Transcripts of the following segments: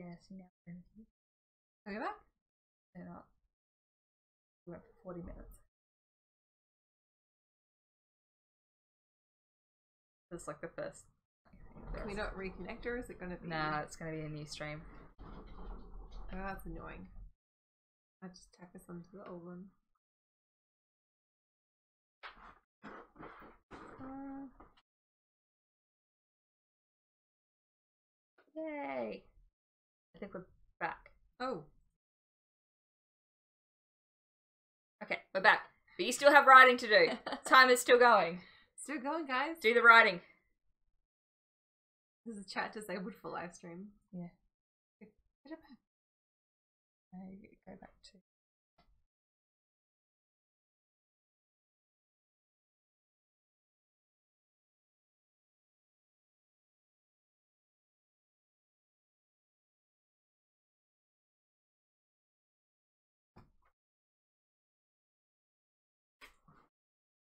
Yeah, see now we're in here. Are you back? They're not. We went for 40 minutes. This is like the first. Can we not reconnect, or is it going to be? Nah, it's going to be a new stream. Oh, that's annoying. I'll just tack us onto the old one. Yay! I think we're back. Oh. Okay, we're back. But you still have writing to do. Time is still going. Still going, guys. Do the writing. This is chat disabled for live stream. Yeah. Get it back. Go back to.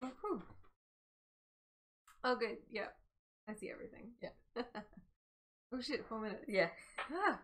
Oh, cool. Oh, good. Yep. I see everything. Yeah. Oh shit, 4 minutes. Yeah. Ah.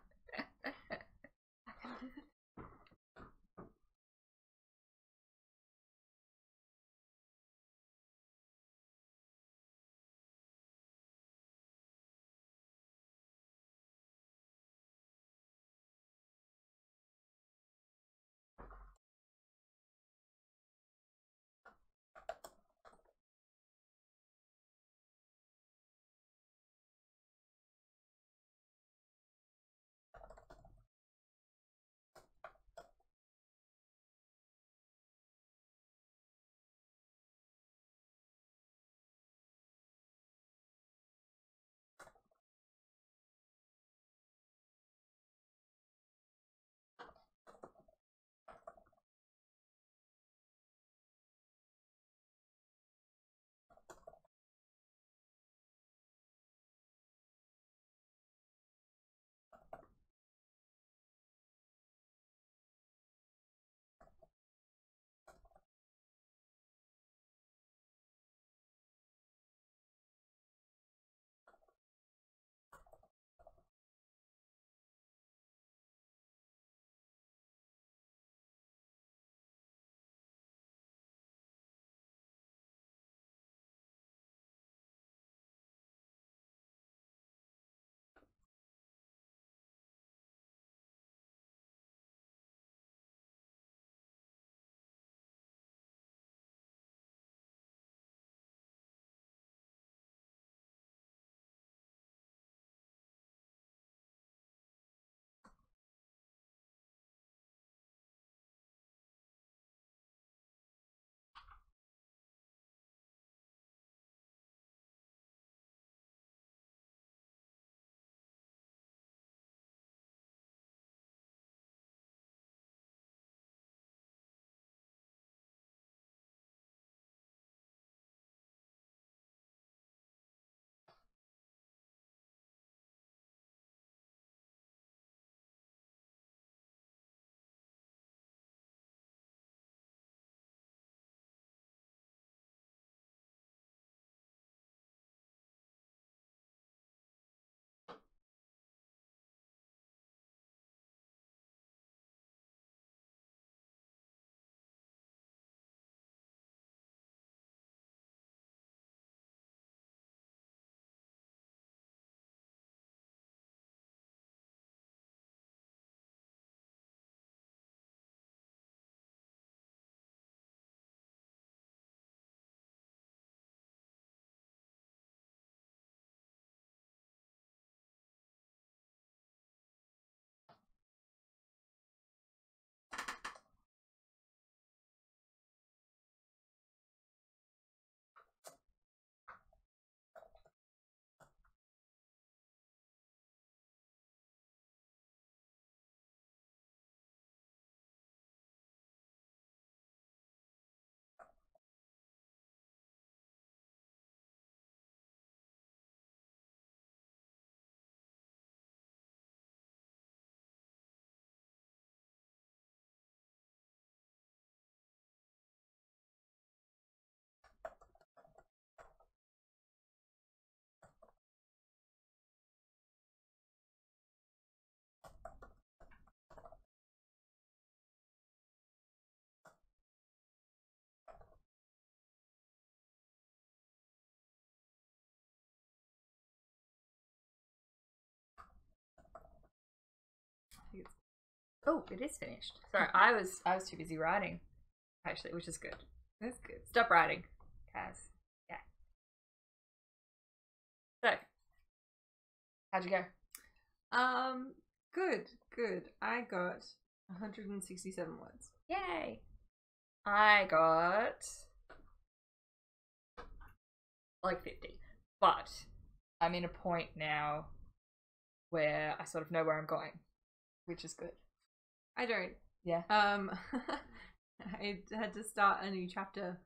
think it's Oh, it is finished. Sorry, I was too busy writing, actually, which is good. that's good. Stop writing, Kaz. Yeah. So, how'd you go? Good. I got 167 words. Yay! I got like 50, but I'm in a point now where I sort of know where I'm going, which is good. I don't. Yeah. I had to start a new chapter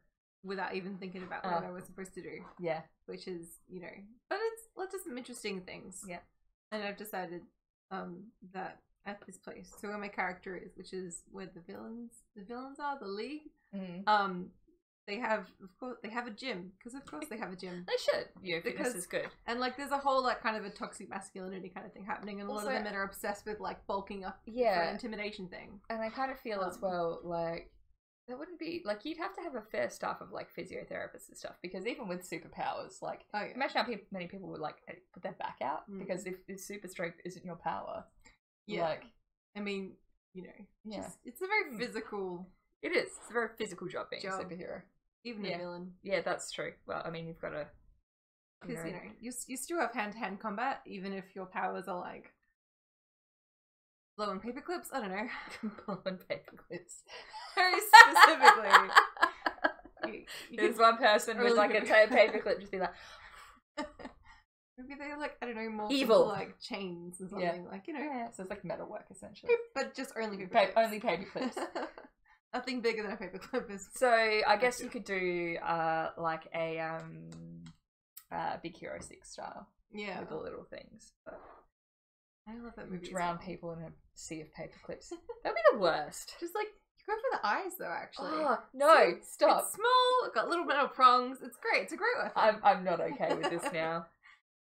without even thinking about what I was supposed to do, Yeah. which is, you know, but it's lots of some interesting things. Yeah. And I've decided that at this place, so where my character is, which is where the villains are, the League. They have, of course, they have a gym, because of course they have a gym. They should. Yeah, fitness is good. And like, there's a whole like kind of a toxic masculinity kind of thing happening, and a lot of them are obsessed with like bulking up for an intimidation thing. And I kind of feel as well like there wouldn't be like you'd have to have a fair staff of like physiotherapists and stuff, because even with superpowers, like imagine how many people would like put their back out because if super strength isn't your power, like I mean, you know, it's a very physical. It is. It's a very physical job being a superhero. Even a villain. Yeah, that's true. Well, I mean, you've got to... Because, you know, you still have hand-to-hand combat, even if your powers are, like, blowing paper clips? I don't know. Blowing paper clips. Very specifically. There's one person with, like, a paper clip just be like... Maybe they're, like, I don't know, multiple, evil. Like, chains or something. Like, you know. Yeah, so it's like metal work, essentially. But just only paper clips. Only paper clips. Nothing bigger than a paperclip is. So I guess you could do like a Big Hero 6 style. Yeah. With the little things. But I love that movie. Drown people in a sea of paper clips. That'd be the worst. Just like you go for the eyes though, actually. Oh no, stop. It's small, got little metal prongs. It's great. It's a great weapon. I'm not okay with this now.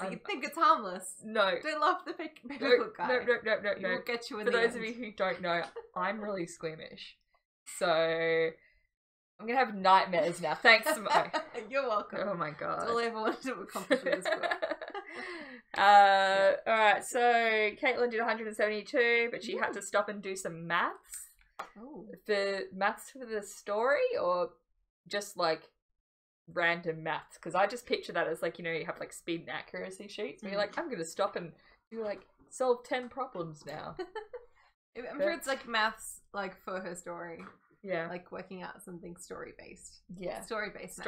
So you think it's harmless? No. Don't love the paperclip guy. No. We'll get you in For the those end. of you who don't know, I'm really squeamish. So I'm gonna have nightmares now. Thanks. You're welcome. Oh my god. That's all I ever wanted to accomplish with this book. Alright, so Caitlin did 172, but she had to stop and do some maths. Oh. The maths for the story, or just like random maths? Because I just picture that as like, you know, you have like speed and accuracy sheets, where you're like, I'm gonna stop and do like solve 10 problems now. I'm sure it's like maths, like for her story. Yeah. Like working out something story based. Yeah. Story based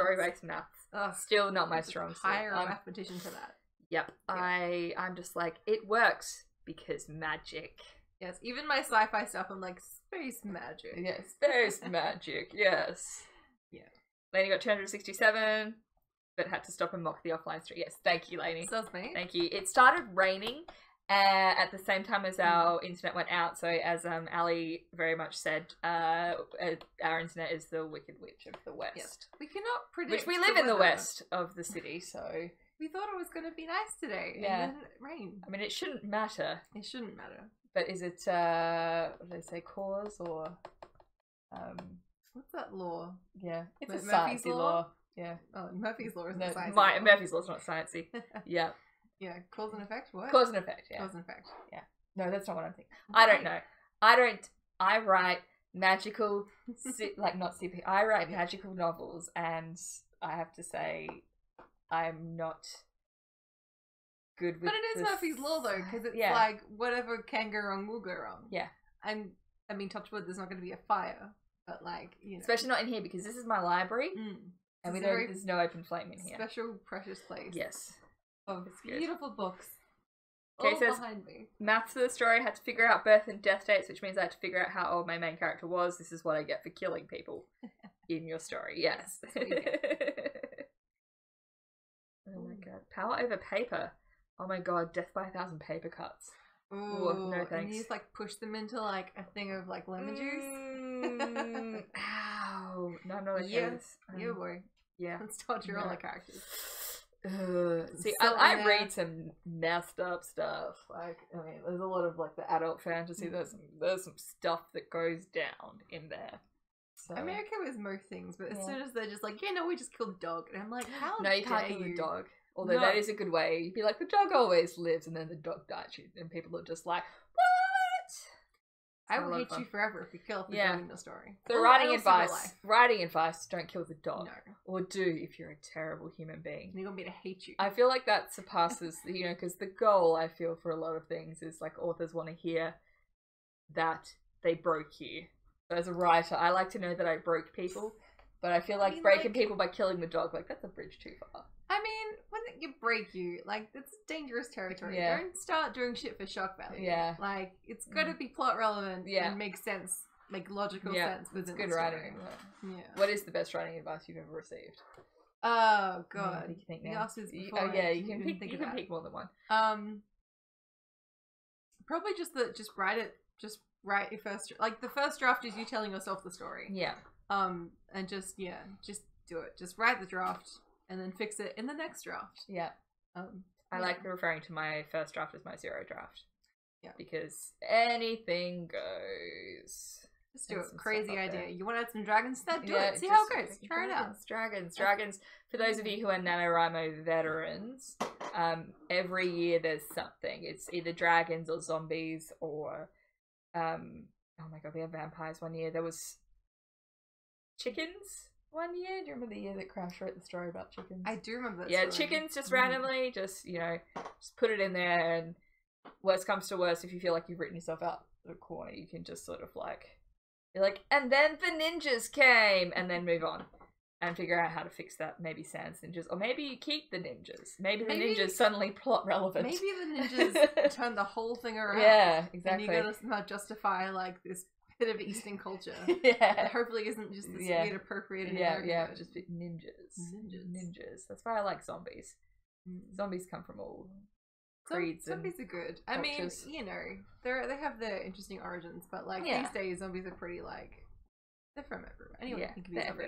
maths. Ugh. Still not my strong suit. Hire a mathematician for that. Yep. Yeah. I'm just like, it works because magic. Yes. Even my sci-fi stuff, I'm like, space magic. Yes. Space magic. Yes. Yeah. Lainey got 267, but had to stop and mock the offline street. Yes. Thank you, Lainey. Sounds me. Thank you. It started raining at the same time as our internet went out, so as Ali very much said, our internet is the Wicked Witch of the West. Yes. We cannot predict. Which we live in the west of the city, so we thought it was going to be nice today, yeah. And then it rained. I mean, it shouldn't matter. It shouldn't matter. But is it what do they say, cause or what's that law? Yeah, it's Murphy's a sciencey law. Yeah. Oh, Murphy's law isn't no, sciencey. Murphy's law's not sciencey. Yeah. Yeah, cause and effect. What? Cause and effect. Yeah. Cause and effect. Yeah. No, that's not what I'm thinking. I don't know. I write magical, like not CP. I write magical novels, and I have to say, I'm not good with. But it is Murphy's law though, because it's like whatever can go wrong will go wrong. Yeah. And I mean, touch wood, there's not going to be a fire, but like, you know, especially not in here because this is my library, and there's no open flame in here. Special, precious place. Yes. Of beautiful books. Okay, all says behind me. Maths for the story. I had to figure out birth and death dates, which means I had to figure out how old my main character was. This is what I get for killing people in your story. Yes. Oh my god. Power over paper. Oh my god. Death by 1,000 paper cuts. Ooh, no thanks. And you just like push them into like a thing of like lemon juice. Ow. No, I'm not okay with this. Yeah, boy. Yeah. Let's torture all the characters. See, I read some messed up stuff. Like, I mean, there's a lot of like the adult fantasy. There's some stuff that goes down in there. So I'm okay with most things, but as soon as they're just like, yeah, no, we just killed the dog, and I'm like, how? No, you can't kill the dog. Although that is a good way. You'd be like, the dog always lives, and then the dog dies, and people are just like, I will hate you forever if you kill the dog in the story. So writing advice, don't kill the dog. No. Or do if you're a terrible human being. You want me to hate you. I feel like that surpasses, because the goal, I feel, for a lot of things is, like, authors want to hear that they broke you. So as a writer, I like to know that I broke people, but I feel like breaking people by killing the dog, like, that's a bridge too far. I mean, when you break you, like, it's dangerous territory. Yeah. Don't start doing shit for shock value. Yeah. Like, it's gotta be plot relevant and make sense, make logical sense within good the story. writing. Yeah. What is the best writing advice you've ever received? Oh, God. You can think now. You asked this before. Oh, yeah, you can pick more than one. Probably just write it, just write your first, like, the first draft is you telling yourself the story. Yeah. And just do it. Just write the draft and then fix it in the next draft. Yeah. I like referring to my first draft as my zero draft. Yeah. Because anything goes. Just do it. Crazy idea. You want to add some dragons? Do it. See how it goes. Try it out. Dragons. For those of you who are NaNoWriMo veterans, every year there's something. It's either dragons or zombies or oh my god, we had vampires one year. There was chickens one year. Do you remember the year that Crash wrote the story about chickens? I do remember that Yeah, story. chickens just randomly, just put it in there, and worst comes to worst, if you feel like you've written yourself out of a corner, you can just sort of like, you're like, and then the ninjas came, and then move on. And figure out how to fix that. Maybe sans ninjas. Or maybe you keep the ninjas. Maybe the ninjas suddenly plot relevant. Maybe the ninjas turn the whole thing around. Yeah, exactly. And you gotta somehow justify, like, this bit of Eastern culture. Yeah. That hopefully isn't just this weird appropriated American word. Just ninjas. That's why I like zombies. Zombies come from all creeds. Zombies are good. Cultures. I mean, they have their interesting origins, but, like, these days zombies are pretty, like, they're from everywhere.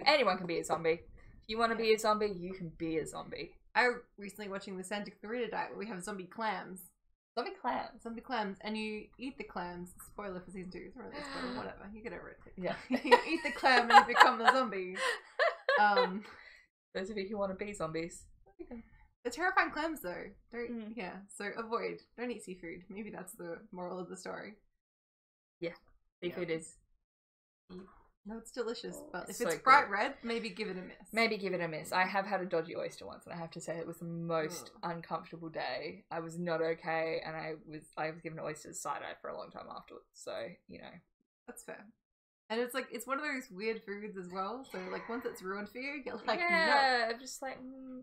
Anyone can be a zombie. If you want to be a zombie, you can be a zombie. I recently watching the Santa Clarita Diet where we have zombie clams. Zombie clams, and you eat the clams. Spoiler for season 2. It's really a spoiler. Whatever. You get over it. Yeah. You eat the clam and you become a zombie. Those of you who want to be zombies. They're terrifying clams, though. So avoid. Don't eat seafood. Maybe that's the moral of the story. Yeah. Seafood is... No, it's delicious, but if it's bright red, maybe give it a miss. I have had a dodgy oyster once, and I have to say it was the most uncomfortable day. I was not okay, and I was given oysters side-eye for a long time afterwards, so, That's fair. And it's like, it's one of those weird foods as well, so, like, once it's ruined for you, you're like, no. I'm just like,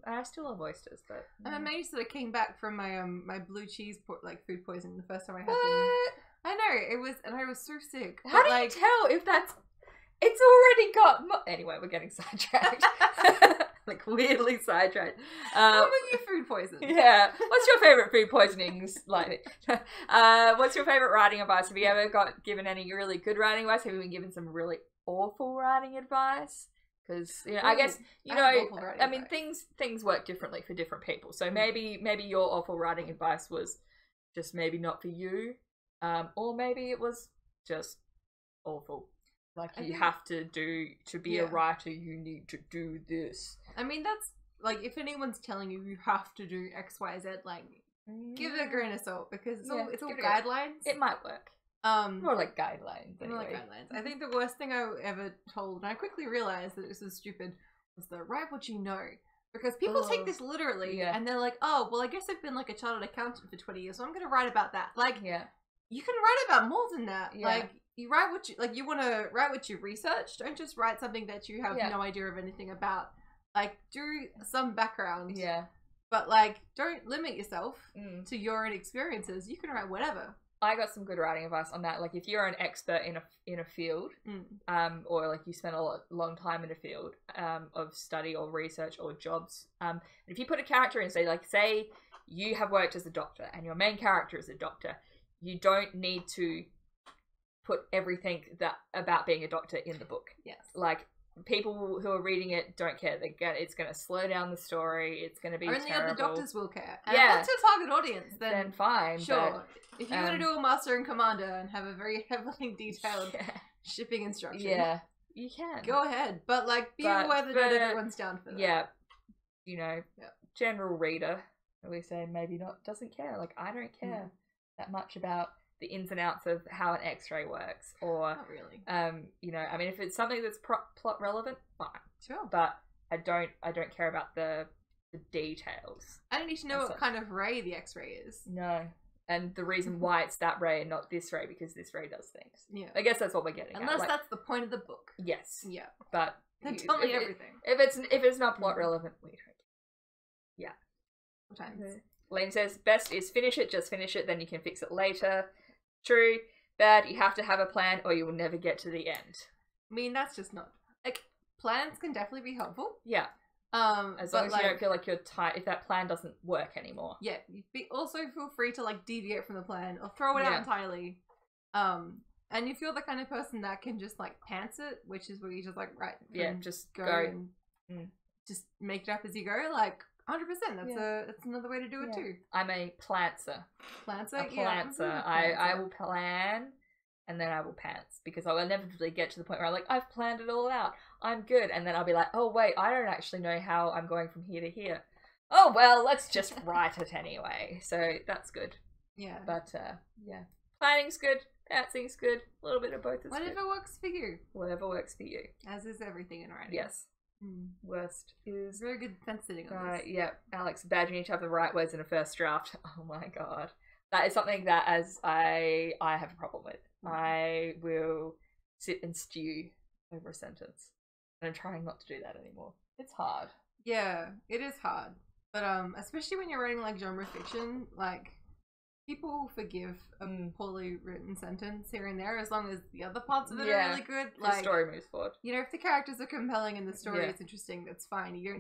I still love oysters, but... I'm amazed that I came back from my my blue cheese, food poisoning the first time I had them. I know, I was so sick. How do you tell if that's... It's already got... Anyway, we're getting sidetracked. Like, weirdly sidetracked. What were you food poisoned? Yeah. What's your favourite food poisonings? What's your favourite writing advice? Have you ever given any really good writing advice? Have you been given some really awful writing advice? Because, I guess, I mean, things work differently for different people. So maybe your awful writing advice was just maybe not for you. Or maybe it was just awful. Like, you have to be a writer, you need to do this. I mean, that's, like, if anyone's telling you have to do X, Y, Z, like, give it a grain of salt, because it's all guidelines. It might work. More like guidelines, anyway. More like guidelines. I think the worst thing I ever told, and I quickly realized that this was stupid, was the write what you know. Because people take this literally, and they're like, oh, well, I guess I've been, like, a chartered accountant for 20 years, so I'm going to write about that. Like, you can write about more than that. Yeah. Like, you write what you, like, you want to write what you research. Don't just write something that you have no idea of anything about. Like, do some background. Yeah. But, like, don't limit yourself to your own experiences. You can write whatever. I got some good writing advice on that. Like, if you're an expert in a field, or, like, you spend a long time in a field of study or research or jobs, if you put a character in, say you have worked as a doctor and your main character is a doctor, you don't need to put everything about being a doctor in the book. Yes. Like, people who are reading it don't care. It's going to slow down the story. It's going to be terrible. Only other doctors will care. And if that's your target audience, then fine. Sure. But, if you want to do a Master and Commander and have a very heavily detailed shipping instruction, you can. Go ahead. But, like, be aware that not everyone's down for that. Yeah. General reader, we say, maybe not, doesn't care. Like, I don't care that much about the ins and outs of how an X-ray works, or Not really. you know, I mean, if it's something that's plot relevant, fine. Sure. But I don't care about the details. I don't need to know what kind of ray the X-ray is. No. And the reason why it's that ray and not this ray, because this ray does things. Yeah. I guess that's what we're getting Unless at. Like, that's the point of the book. yes. Yeah. But Then tell me everything. If it's not plot relevant, we don't. Yeah. Sometimes. Lane says, best is finish it, just finish it, then you can fix it later. True. Bad, you have to have a plan or you will never get to the end. I mean, that's just not... Like, plans can definitely be helpful. Yeah. As long as you don't feel like you're tight, if that plan doesn't work anymore. Yeah. Also feel free to, like, deviate from the plan or throw it out entirely. And if you're the kind of person that can just, like, pants it, which is where you just, like, right, just go and just make it up as you go, like, 100%. That's another way to do it too. I'm a plantser. Plantser? Plantser. I will plan and then I will pants, because I will inevitably get to the point where I'm like, I've planned it all out. I'm good. And then I'll be like, oh wait, I don't actually know how I'm going from here to here. Oh well, let's just write it anyway. So that's good. Yeah. But yeah. Planning's good. Pantsing's good. A little bit of both is Whatever good. works for you. Whatever works for you. As is everything in writing. Yes. Worst is very good fence sitting on this. Yeah, Alex, bad, you need to have the right words in a first draft. Oh my god. That is something that as I have a problem with. I will sit and stew over a sentence. And I'm trying not to do that anymore. It's hard. Yeah, it is hard. But especially when you're writing like genre fiction, like people forgive a poorly written sentence here and there as long as the other parts of it are really good. Like, the story moves forward. You know, if the characters are compelling and the story is interesting, that's fine. You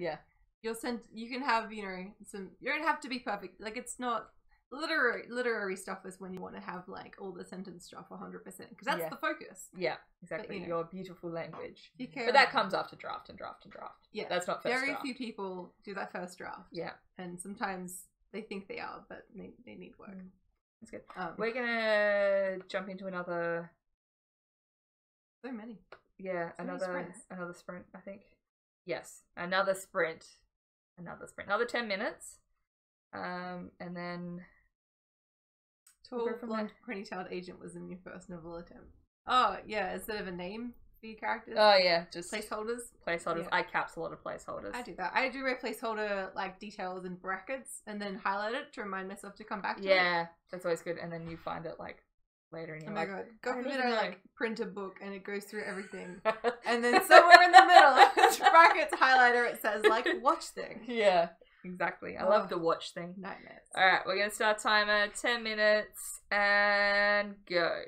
don't. You can have, you know, some. You don't have to be perfect. Like, it's not literary stuff is when you want to have like all the sentence stuff 100% because that's the focus. Yeah, exactly. But, your beautiful language. But that comes after draft and draft and draft. Yeah, that's not first draft. Very few people do that first draft. Yeah, and sometimes they think they are, but they need work. That's good. We're gonna jump into another. So many. Yeah, another sprint. I think. Yes, another sprint. Another 10 minutes. And then. Tall, blonde, ponytailed agent was in your first novel attempt. Oh yeah, instead of a name for your characters. Oh yeah, just placeholders. Yeah. I caps a lot of placeholders. I do that. I do my placeholder like details in brackets and then highlight it to remind myself to come back to it. Yeah, that's always good. And then you find it like later and you're like, God forbid I like print a book and it goes through everything. And then somewhere in the middle, brackets highlighter, it says like watch thing. Yeah. Exactly. I love the watch thing. Nightmares. Alright, we're going to start timer. 10 minutes and go.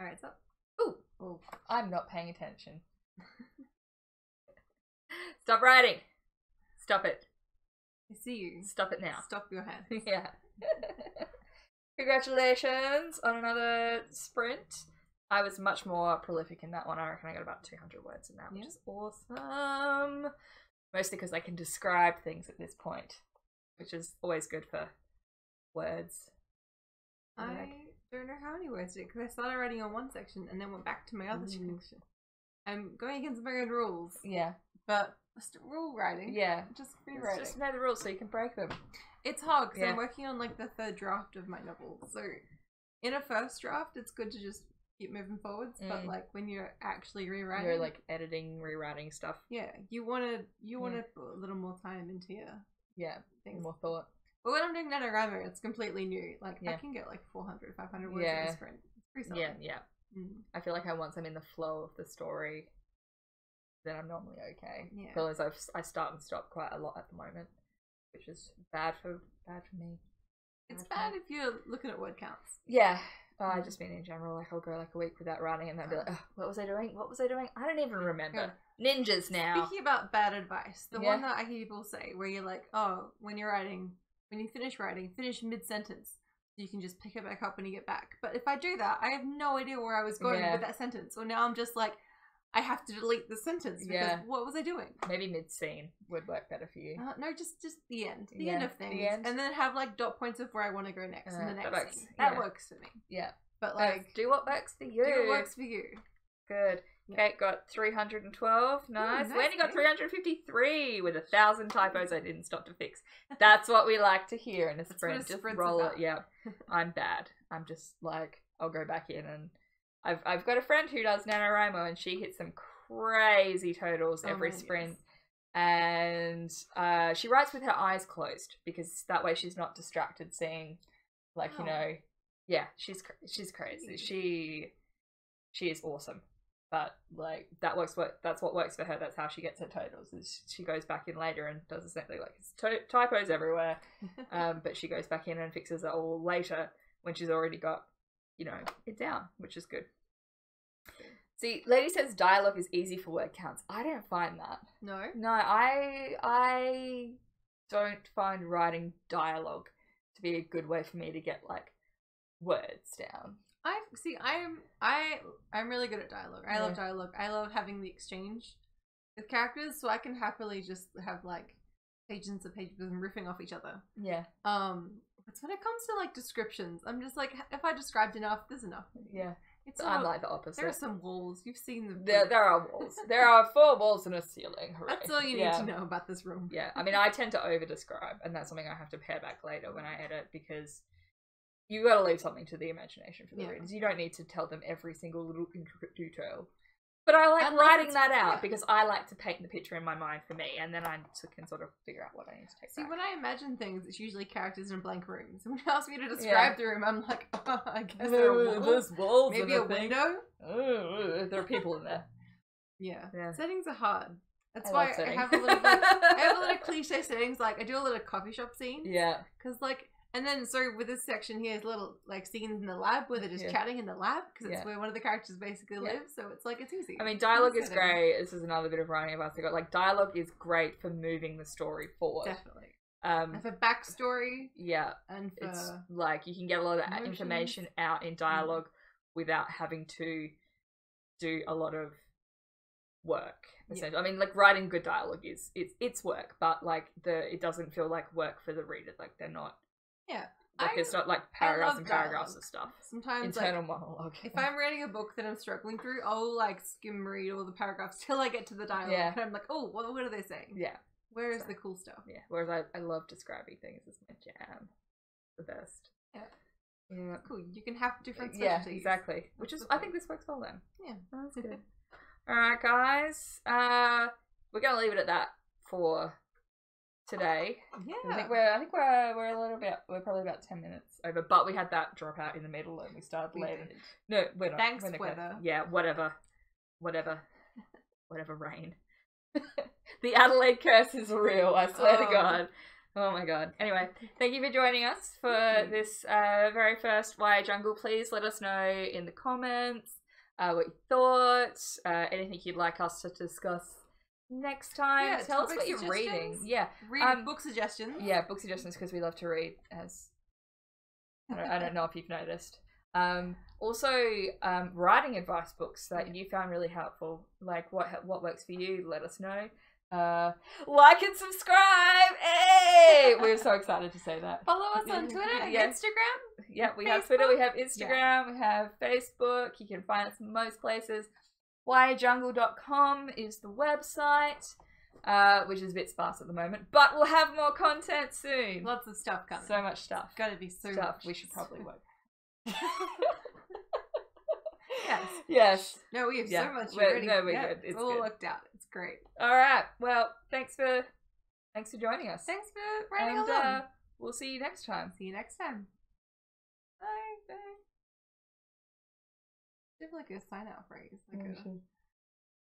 Alright, it's up. Ooh, Oh. I'm not paying attention. Stop writing. Stop it. I see you. Stop it now. Stop your hand. Yeah. Congratulations on another sprint. I was much more prolific in that one. I reckon I got about 200 words in that, which is awesome. Mostly because I can describe things at this point, which is always good for words. I don't know how many words because I started writing on one section and then went back to my other section. I'm going against my own rules. Yeah. But rule writing. Yeah. Just rewriting. Just know the rules so you can break them. It's hard because I'm working on like the third draft of my novel. So in a first draft, it's good to just keep moving forwards. But like when you're actually rewriting, you're like editing, rewriting stuff. Yeah, you want to put a little more time into your things. More thought. But when I'm doing NaNoWriMo, it's completely new. Like I can get like 400, 500 words in a sprint. It's pretty solid. Yeah. I feel like once I'm in the flow of the story, then I'm normally okay. Yeah. Because I start and stop quite a lot at the moment, which is bad for me. It's bad if you're looking at word counts. Yeah. I just mean in general, like I'll go like a week without writing and then be like, oh, what was I doing? What was I doing? I don't even remember. Ninjas now. Speaking about bad advice, the one that I hear people say where you're like, oh, when you finish writing, finish mid-sentence. So you can just pick it back up when you get back. But if I do that, I have no idea where I was going with that sentence. So now I'm just like, I have to delete the sentence because what was I doing? Maybe mid-scene would work better for you. No, just the end. The end of things. And then have like dot points of where I want to go next in the next scene. That works for me. Yeah. But like, do what works for you. Do what works for you. Good. Kate got 312. Nice. Wendy got 353 with 1,000 typos I didn't stop to fix. That's what we like to hear in a sprint. Just roll it. Yeah. I'm bad. I'm just like, I'll go back in and I've got a friend who does NaNoWriMo and she hits some crazy totals every sprint. And she writes with her eyes closed because that way she's not distracted seeing like, you know, she's crazy. She is awesome. But like that's what works for her. That's how she gets her totals. Is she goes back in later and does essentially like typos everywhere, but she goes back in and fixes it all later when she's already got, you know, it down, which is good. See, Lady says dialogue is easy for word counts. I don't find that. No, I don't find writing dialogue to be a good way for me to get like words down. I'm really good at dialogue. I love dialogue. I love having the exchange with characters, so I can happily just have like pages and pages and riffing off each other. Yeah. But when it comes to like descriptions, I'm just like, if I described enough, there's enough. Yeah. I'm like the opposite. There are some walls. You've seen them. There are walls. There are 4 walls and a ceiling. Hooray. That's all you need to know about this room. Yeah. I mean, I tend to over describe, and that's something I have to pare back later when I edit because you got to leave something to the imagination for the readers. You don't need to tell them every single little intricate detail. But I like writing that out because I like to paint the picture in my mind for me, and then I can sort of figure out what I need to take. See, when I imagine things, it's usually characters in blank rooms. When you ask me to describe the room, I'm like, oh, I guess there are walls. Maybe a window. There are people in there. Yeah. Settings are hard. That's why I have a little cliche settings. Like I do a little coffee shop scene. Yeah. Because like. And then, so with this section here, little like scenes in the lab where they're just chatting in the lab because it's where one of the characters basically lives. So it's like it's easy. I mean, dialogue is great. This is another bit of writing advice I got. Like, dialogue is great for moving the story forward. Definitely. And for backstory. Yeah. And for it's like you can get a lot of information out in dialogue without having to do a lot of work. I mean, like writing good dialogue is it's work, but like it doesn't feel like work for the reader. Like they're not. Yeah. Like it's not like paragraphs and paragraphs of stuff. Sometimes internal monologue. If I'm reading a book that I'm struggling through, I'll like skim read all the paragraphs till I get to the dialogue. Yeah. And I'm like, oh, what are they saying? Yeah. Where is the cool stuff? Yeah. Whereas I love describing things. It's my jam. The best. Yeah. Yeah. That's cool. You can have different specialties. Yeah, exactly. Which is, I think this works well then. Yeah. That's good. Alright, guys. We're gonna leave it at that for today. Yeah. I think we're a little bit, we're probably about 10 minutes over, but we had that drop out in the middle and we started late. No, we're not. Thanks, weather. Yeah, whatever, rain. The Adelaide curse is real, I swear to God. Oh my god. Anyway, thank you for joining us for this very first YA Jungle. Please let us know in the comments what you thought, anything you'd like us to discuss next time. Yeah, tell us what you're reading. Yeah. Book suggestions. Yeah, book suggestions because we love to read, as I don't know if you've noticed. Also, writing advice books that you found really helpful. Like what works for you, let us know. Like and subscribe. Hey! We're so excited to say that. Follow us on Twitter and Instagram. Yeah, we have Twitter, we have Instagram, we have Facebook. You can find us in most places. YAJungle.com is the website, which is a bit sparse at the moment, but we'll have more content soon. Lots of stuff coming. So much stuff. It's gotta be so stuff. much. We should probably work. Yes. No, we have so much already. No, we're good. It's all looked out. It's great. All right. Well, thanks for joining us. Thanks for writing along. We'll see you next time. See you next time. Bye. Bye. Do you have like a sign out phrase? Like